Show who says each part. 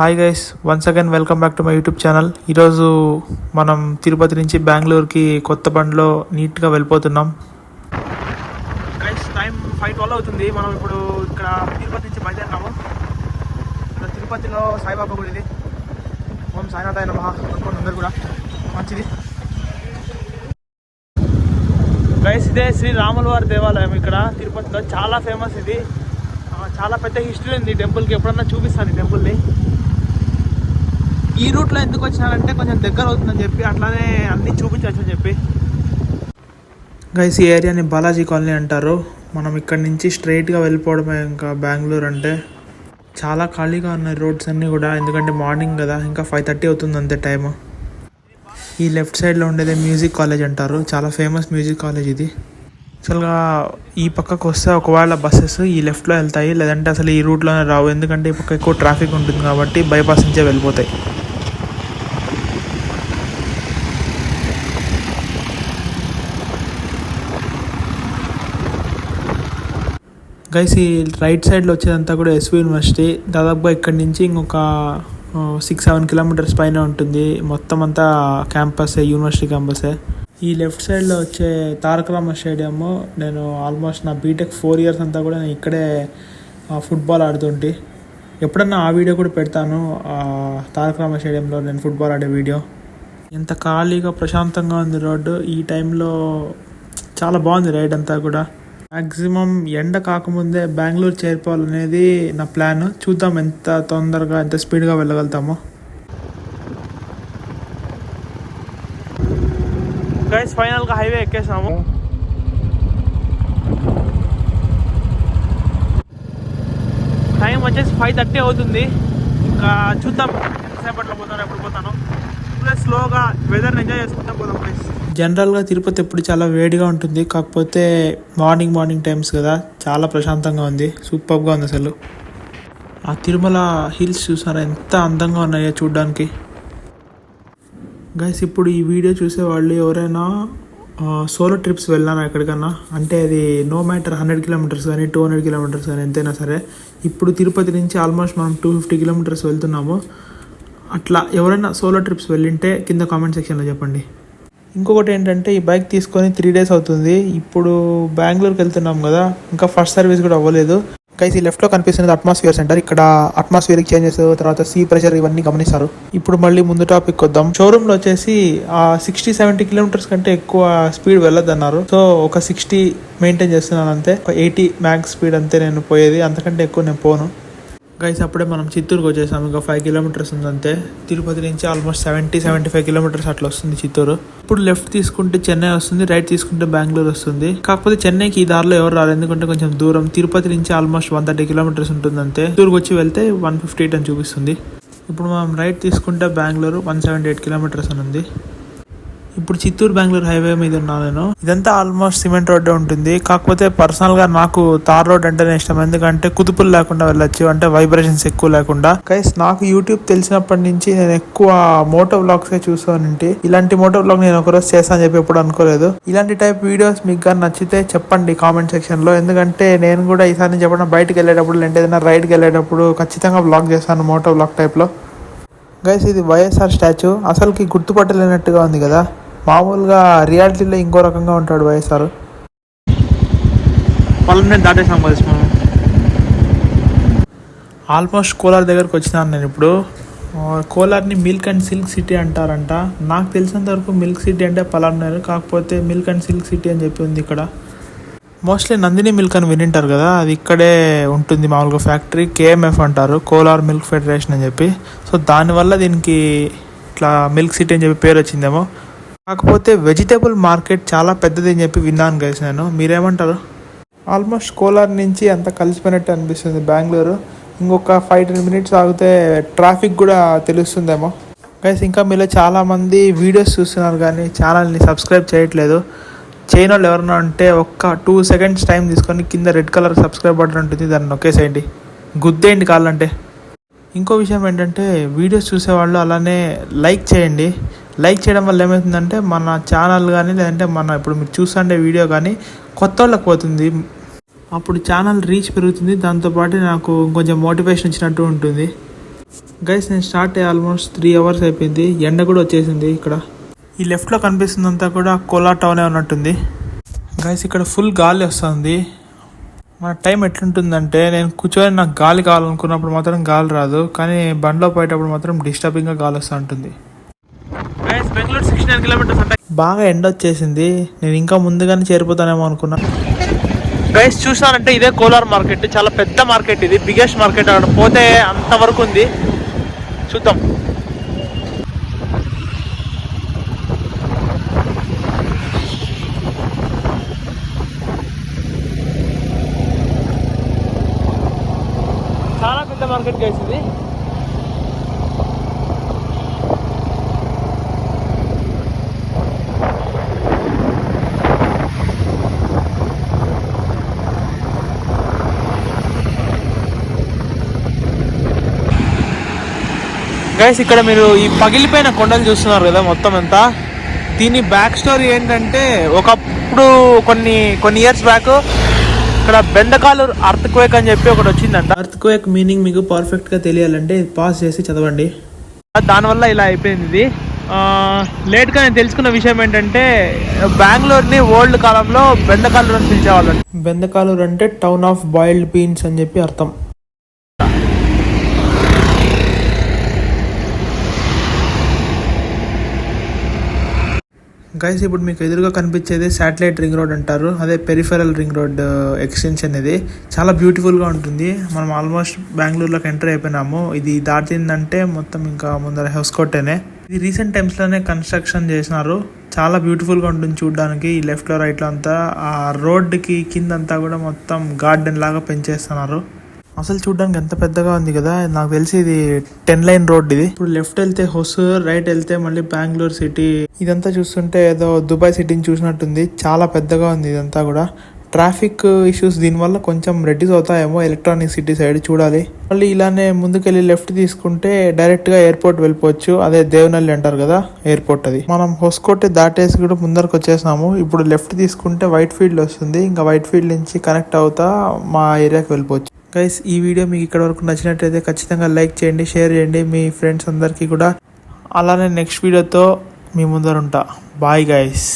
Speaker 1: Hi guys, once again welcome back to my YouTube channel. ఈరోజు మనం తిరుపతి నుంచి బెంగళూరుకి కొత్త బండిలో నీట్గా వెళ్ళిపోతున్నాం. గైస్, టైం 5:12 అవుతుంది. మనం ఇప్పుడు ఇక్కడ తిరుపతి నుంచి బయలుదేరినాము. ఇక్కడ తిరుపతిలో సాయిబాబా గుడి ఇది. ఓం సాయినాథాయ నమః అనుకోండి అందరు కూడా. మంచిది గైస్. ఇదే శ్రీ రాముల వారి దేవాలయం. ఇక్కడ తిరుపతిలో చాలా ఫేమస్ ఇది. చాలా పెద్ద హిస్టరీ ఉంది ఈ టెంపుల్కి. ఎప్పుడన్నా చూపిస్తాను ఈ టెంపుల్ని. ఈ రూట్లో ఎందుకు వచ్చినారంటే కొంచెం దగ్గర అవుతుందని చెప్పి, అట్లానే అన్నీ చూపించవచ్చు అని చెప్పి. గైస్, ఈ ఏరియాని బాలాజీ కాలనీ అంటారు. మనం ఇక్కడ నుంచి స్ట్రైట్గా వెళ్ళిపోవడమే. ఇంకా బెంగళూరు అంటే చాలా ఖాళీగా ఉన్నాయి రోడ్స్ అన్నీ కూడా, ఎందుకంటే మార్నింగ్ కదా, ఇంకా 5:30 అవుతుంది అంతే టైము. ఈ లెఫ్ట్ సైడ్లో ఉండేది మ్యూజిక్ కాలేజ్ అంటారు. చాలా ఫేమస్ మ్యూజిక్ కాలేజ్ ఇది. అసలుగా ఈ పక్కకు వస్తే ఒకవేళ బస్సెస్ ఈ లెఫ్ట్లో వెళ్తాయి, లేదంటే అసలు ఈ రూట్లోనే రావు. ఎందుకంటే ఈ పక్క ఎక్కువ ట్రాఫిక్ ఉంటుంది కాబట్టి బైపాస్ నుంచే వెళ్ళిపోతాయి. గైస్, ఈ రైట్ సైడ్లో వచ్చేదంతా కూడా ఎస్వి యూనివర్సిటీ. దాదాపుగా ఇక్కడి నుంచి ఇంకొక 6-7 కిలోమీటర్స్ పైన ఉంటుంది. మొత్తం అంతా క్యాంపసే, యూనివర్సిటీ క్యాంపసే. ఈ లెఫ్ట్ సైడ్లో వచ్చే తారక రామ స్టేడియము. నేను ఆల్మోస్ట్ నా బీటెక్ 4 years అంతా కూడా నేను ఇక్కడే ఫుట్బాల్ ఆడుతుంటే. ఎప్పుడన్నా ఆ వీడియో కూడా పెడతాను, తారక రామ స్టేడియంలో నేను ఫుట్బాల్ ఆడే వీడియో. ఎంత ఖాళీగా ప్రశాంతంగా ఉంది రోడ్డు. ఈ టైంలో చాలా బాగుంది రైడ్ అంతా కూడా. మ్యాక్సిమం ఎండ కాకముందే బెంగళూరు చేరుకోవాలనేది నా ప్లాన్. చూద్దాం ఎంత తొందరగా, ఎంత స్పీడ్గా వెళ్ళగలుగుతామో. గైస్, ఫైనల్గా హైవే ఎక్కేసాము. టైం వచ్చేసి 5:30 అవుతుంది. ఇంకా చూద్దాం ఎంతసేపట్లో పోతాను, ఎప్పుడు పోతాను. ప్లస్ స్లోగా వెదర్ని ఎంజాయ్ చేసుకుంటా పోదాం ప్లీజ్. జనరల్గా తిరుపతి ఎప్పుడు చాలా వేడిగా ఉంటుంది, కాకపోతే మార్నింగ్ టైమ్స్ కదా, చాలా ప్రశాంతంగా ఉంది. సూపర్గా ఉంది అసలు. ఆ తిరుమల హిల్స్ చూసారా ఎంత అందంగా ఉన్నాయో చూడ్డానికి. గైస్, ఇప్పుడు ఈ వీడియో చూసేవాళ్ళు ఎవరైనా సోలో ట్రిప్స్ వెళ్ళాను ఎక్కడికన్నా అంటే, అది నో మ్యాటర్ 100 kilometers కానీ 200 kilometers కానీ ఎంతైనా సరే. ఇప్పుడు తిరుపతి నుంచి ఆల్మోస్ట్ మనం 250 kilometers వెళ్తున్నాము. అట్లా ఎవరైనా సోలో ట్రిప్స్ వెళ్ళింటే కింద కామెంట్ సెక్షన్లో చెప్పండి. ఇంకొకటి ఏంటంటే, ఈ బైక్ తీసుకొని 3 days అవుతుంది. ఇప్పుడు బెంగళూరుకి వెళ్తున్నాం కదా, ఇంకా ఫస్ట్ సర్వీస్ కూడా అవ్వలేదు. గైస్, ఈ లెఫ్ట్లో కనిపిస్తున్నది అట్మాస్ఫియర్ సెంటర్. ఇక్కడ అట్మాస్ఫియరిక్ చేంజెస్, తర్వాత సీ ప్రెషర్ ఇవన్నీ గమనిస్తారు. ఇప్పుడు మళ్ళీ ముందు టాపిక్ వద్దాం. షోరూంలో వచ్చేసి 60-70 kilometers కంటే ఎక్కువ స్పీడ్ వెళ్ళొద్దన్నారు. సో ఒక 60 మెయింటైన్ చేస్తున్నాను అంతే. ఒక 80 మ్యాక్స్ స్పీడ్ అంతే నేను పోయేది, అంతకంటే ఎక్కువ నేను పోను. గైస్, అప్పుడే మనం చిత్తూరుకి వచ్చేసాము. ఇంకా 5 kilometers ఉందంతే. తిరుపతి నుంచి ఆల్మోస్ట్ 70-75 kilometers అట్లా వస్తుంది చిత్తూరు. ఇప్పుడు లెఫ్ట్ తీసుకుంటే చెన్నై వస్తుంది, రైట్ తీసుకుంటే బెంగళూరు వస్తుంది. కాకపోతే చెన్నైకి ఈ దారిలో ఎవరు రారు, ఎందుకంటే కొంచెం దూరం. తిరుపతి నుంచి ఆల్మోస్ట్ 130 kilometers ఉంటుంది అంతే. చిత్తూరుకి వచ్చి వెళ్తే 158 అని చూపిస్తుంది. ఇప్పుడు మనం రైట్ తీసుకుంటే బెంగళూరు 178 kilometers అని ఉంది. ఇప్పుడు చిత్తూరు బెంగళూరు హైవే మీద ఉన్నాను నేను. ఇదంతా ఆల్మోస్ట్ సిమెంట్ రోడ్డే ఉంటుంది. కాకపోతే పర్సనల్గా నాకు తార్ రోడ్ అంటేనే ఇష్టం, ఎందుకంటే కుదుపులు లేకుండా వెళ్ళొచ్చు, అంటే వైబ్రేషన్స్ ఎక్కువ లేకుండా. గైస్, నాకు యూట్యూబ్ తెలిసినప్పటి నుంచి నేను ఎక్కువ మోటో వ్లాగ్సే చూస్తానంటే, ఇలాంటి మోటో వ్లాగ్ నేను ఒకరోజు చేస్తాను చెప్పి ఎప్పుడు అనుకోలేదు. ఇలాంటి టైప్ వీడియోస్ మీకు కానీ నచ్చితే చెప్పండి కామెంట్ సెక్షన్లో, ఎందుకంటే నేను కూడా ఈసారి నుంచి చెప్పడం బయటకు వెళ్ళేటప్పుడు, లేదంటే ఏదైనా రైడ్కి వెళ్ళేటప్పుడు ఖచ్చితంగా వ్లాగ్ చేస్తాను మోటో వ్లాగ్ టైప్లో. గైస్, ఇది వైఎస్ఆర్ స్టాచ్యూ. అసలుకి గుర్తుపట్టలేనట్టుగా ఉంది కదా. మామూలుగా రియాలిటీలో ఇంకో రకంగా ఉంటాడు వైఎస్ఆర్. పొలం దాటేసాం కలిసి మనం. ఆల్మోస్ట్ కోలార్ దగ్గరకు వచ్చినాను నేను ఇప్పుడు. కోలార్ని మిల్క్ అండ్ సిల్క్ సిటీ అంటారంట. నాకు తెలిసినంత వరకు మిల్క్ సిటీ అంటే పలానా, కాకపోతే మిల్క్ అండ్ సిల్క్ సిటీ అని చెప్పి ఉంది ఇక్కడ. మోస్ట్లీ నందిని మిల్క్ అని వినింటారు కదా, అది ఇక్కడే ఉంటుంది మామూలుగా ఫ్యాక్టరీ. KMF అంటారు, కోలార్ మిల్క్ ఫెడరేషన్ అని చెప్పి. సో దానివల్ల దీనికి ఇట్లా మిల్క్ సిటీ అని చెప్పి పేరు వచ్చిందేమో. కాకపోతే వెజిటేబుల్ మార్కెట్ చాలా పెద్దది అని చెప్పి విన్నాను గైస్ నేను. మీరేమంటారు? ఆల్మోస్ట్ కోలార్ నుంచి అంత కలిసిపోయినట్టు అనిపిస్తుంది బెంగళూరు. ఇంకొక 5-10 minutes ఆగితే ట్రాఫిక్ కూడా తెలుస్తుందేమో. గైస్, ఇంకా మీలో చాలామంది వీడియోస్ చూస్తున్నారు కానీ ఛానల్ని సబ్స్క్రైబ్ చేయట్లేదు. చేయని వాళ్ళు ఎవరన్నా ఉంటే ఒక్క 2 seconds టైం తీసుకొని కింద రెడ్ కలర్ సబ్స్క్రైబ్ బటన్ ఉంటుంది, దాన్ని నొక్కేసేయండి, గుద్దేయండి కావాలంటే. ఇంకో విషయం ఏంటంటే, వీడియోస్ చూసేవాళ్ళు అలానే లైక్ చేయండి. లైక్ చేయడం వల్ల ఏమవుతుందంటే, మన ఛానల్ కానీ లేదంటే మన ఇప్పుడు మీరు చూస్తుండే వీడియో కానీ కొత్త వాళ్ళకి పోతుంది. అప్పుడు ఛానల్ రీచ్ పెరుగుతుంది, దాంతోపాటు నాకు కొంచెం మోటివేషన్ ఇచ్చినట్టు ఉంటుంది. గైస్ నేను స్టార్ట్ అయ్యి ఆల్మోస్ట్ 3 hours అయిపోయింది. ఎండ కూడా వచ్చేసింది. ఇక్కడ ఈ లెఫ్ట్లో కనిపిస్తుందంతా కూడా కోలార్ టౌనే ఉన్నట్టుంది. గైస్ ఇక్కడ ఫుల్ గాలి వస్తుంది. మన టైం ఎట్లుంటుందంటే నేను కూర్చొని నాకు గాలి కావాలనుకున్నప్పుడు మాత్రం గాలి రాదు, కానీ బండ్లో పోయేటప్పుడు మాత్రం డిస్టర్బింగ్గా గాలి వస్తూ ఉంటుంది. బెంగళూరు 69 kilometers అంటే బాగా ఎండ వచ్చేసింది. నేను ఇంకా ముందుగానే చేరిపోతానేమో అనుకున్నా. గైస్ చూసానంటే ఇదే కోలార్ మార్కెట్, చాలా పెద్ద మార్కెట్, ఇది బిగ్గెస్ట్ మార్కెట్. అక్కడ పోతే అంతవరకు ఉంది, చూద్దాం. చాలా పెద్ద మార్కెట్ గైస్ ఇది. గైస్ ఇక్కడ మీరు ఈ పగిలిపోయిన కొండలు చూస్తున్నారు కదా మొత్తం అంతా, దీని బ్యాక్ స్టోరీ ఏంటంటే ఒకప్పుడు కొన్ని ఇయర్స్ బ్యాక్ ఇక్కడ బెండకాలు అర్త్ క్వేక్ అని చెప్పి ఒకటి వచ్చిందంట. అర్త్ క్వేక్ మీనింగ్ మీకు పర్ఫెక్ట్ గా తెలియాలంటే పాస్ చేసి చదవండి. దానివల్ల ఇలా అయిపోయింది ఇది. లేట్ గా నేను తెలుసుకున్న విషయం ఏంటంటే బెంగళూరుని ఓల్డ్ కాలంలో బెండకాలూరు అని పిలిచేవాళ్ళు. బెండకాలూరు అంటే టౌన్ ఆఫ్ బాయిల్డ్ బీన్స్ అని చెప్పి అర్థం. గైస్ ఇప్పుడు మీకు ఎదురుగా కనిపించేది శాటిలైట్ రింగ్ రోడ్ అంటారు, అదే పెరిఫెరల్ రింగ్ రోడ్ ఎక్స్టెన్షన్. ఇది చాలా బ్యూటిఫుల్గా ఉంటుంది. మనం ఆల్మోస్ట్ బెంగళూరులోకి ఎంటర్ అయిపోయినాము. ఇది దాటిందంటే మొత్తం ఇంకా ముందర హౌస్కోటేనే. ఇది రీసెంట్ టైమ్స్లోనే కన్స్ట్రక్షన్ చేసినారు. చాలా బ్యూటిఫుల్గా ఉంటుంది చూడడానికి. ఈ లెఫ్ట్లో రైట్లో అంతా ఆ రోడ్డుకి కిందంతా కూడా మొత్తం గార్డెన్ లాగా పెంచేస్తున్నారు. అసలు చూడడానికి ఎంత పెద్దగా ఉంది కదా. నాకు తెలిసి ఇది 10 lane రోడ్ ఇది. ఇప్పుడు లెఫ్ట్ వెళ్తే హొసూర్, రైట్ వెళ్తే మళ్ళీ బెంగళూరు సిటీ. ఇదంతా చూస్తుంటే ఏదో దుబాయ్ సిటీని చూసినట్టుంది. చాలా పెద్దగా ఉంది ఇదంతా కూడా. ట్రాఫిక్ ఇష్యూస్ దీనివల్ల కొంచెం రెడ్యూస్ అవుతాయేమో ఎలక్ట్రానిక్ సిటీ సైడ్, చూడాలి. మళ్ళీ ఇలానే ముందుకెళ్ళి లెఫ్ట్ తీసుకుంటే డైరెక్ట్ గా ఎయిర్పోర్ట్ వెళ్ళిపోవచ్చు. అదే దేవనల్లి అంటారు కదా ఎయిర్పోర్ట్, అది. మనం హొస్కోటే దాటేసి కూడా ముందరకు వచ్చేసినాము. ఇప్పుడు లెఫ్ట్ తీసుకుంటే వైట్ ఫీల్డ్ వస్తుంది. ఇంకా వైట్ ఫీల్డ్ నుంచి కనెక్ట్ అవుతా మా ఏరియాకి వెళ్ళిపోవచ్చు. గైస్ ఈ వీడియో మీకు ఇక్కడ వరకు నచ్చినట్టయితే ఖచ్చితంగా లైక్ చేయండి, షేర్ చేయండి మీ ఫ్రెండ్స్ అందరికీ కూడా. అలానే నెక్స్ట్ వీడియోతో మీ ముందర ఉంటా. Bye guys.